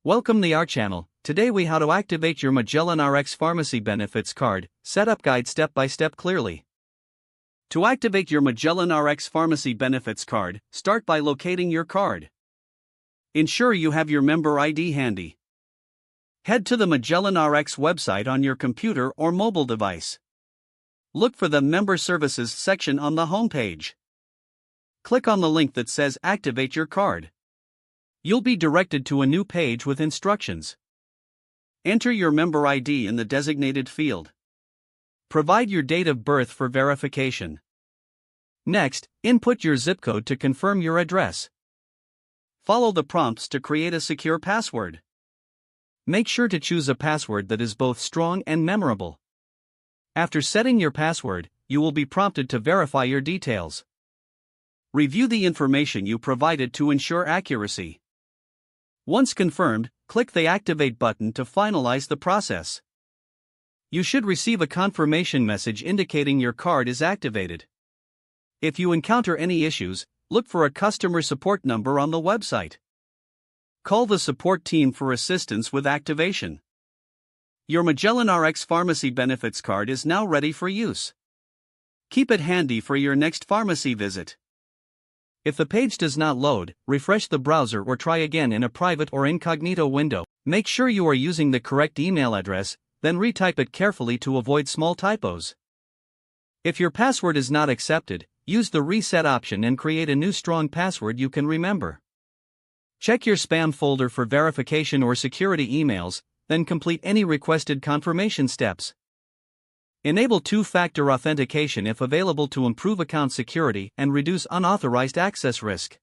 Welcome to our channel. Today we how to activate your Magellan RX Pharmacy Benefits Card, Setup Guide step by step clearly. To activate your Magellan RX Pharmacy Benefits Card, start by locating your card. Ensure you have your member ID handy. Head to the Magellan RX website on your computer or mobile device. Look for the Member Services section on the homepage. Click on the link that says Activate Your Card. You'll be directed to a new page with instructions. Enter your member ID in the designated field. Provide your date of birth for verification. Next, input your zip code to confirm your address. Follow the prompts to create a secure password. Make sure to choose a password that is both strong and memorable. After setting your password, you will be prompted to verify your details. Review the information you provided to ensure accuracy. Once confirmed, click the Activate button to finalize the process. You should receive a confirmation message indicating your card is activated. If you encounter any issues, look for a customer support number on the website. Call the support team for assistance with activation. Your Magellan RX Pharmacy Benefits Card is now ready for use. Keep it handy for your next pharmacy visit. If the page does not load, refresh the browser or try again in a private or incognito window. Make sure you are using the correct email address, then retype it carefully to avoid small typos. If your password is not accepted, use the reset option and create a new strong password you can remember. Check your spam folder for verification or security emails, then complete any requested confirmation steps. Enable two-factor authentication if available to improve account security and reduce unauthorized access risk.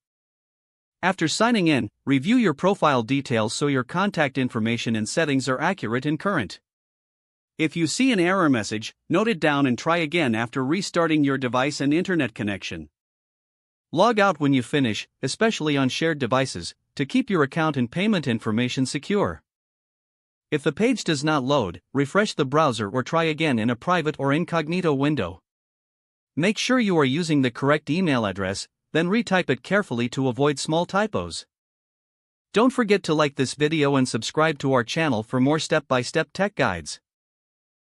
After signing in, review your profile details so your contact information and settings are accurate and current. If you see an error message, note it down and try again after restarting your device and internet connection. Log out when you finish, especially on shared devices, to keep your account and payment information secure. If the page does not load, refresh the browser or try again in a private or incognito window. Make sure you are using the correct email address, then retype it carefully to avoid small typos. Don't forget to like this video and subscribe to our channel for more step-by-step tech guides.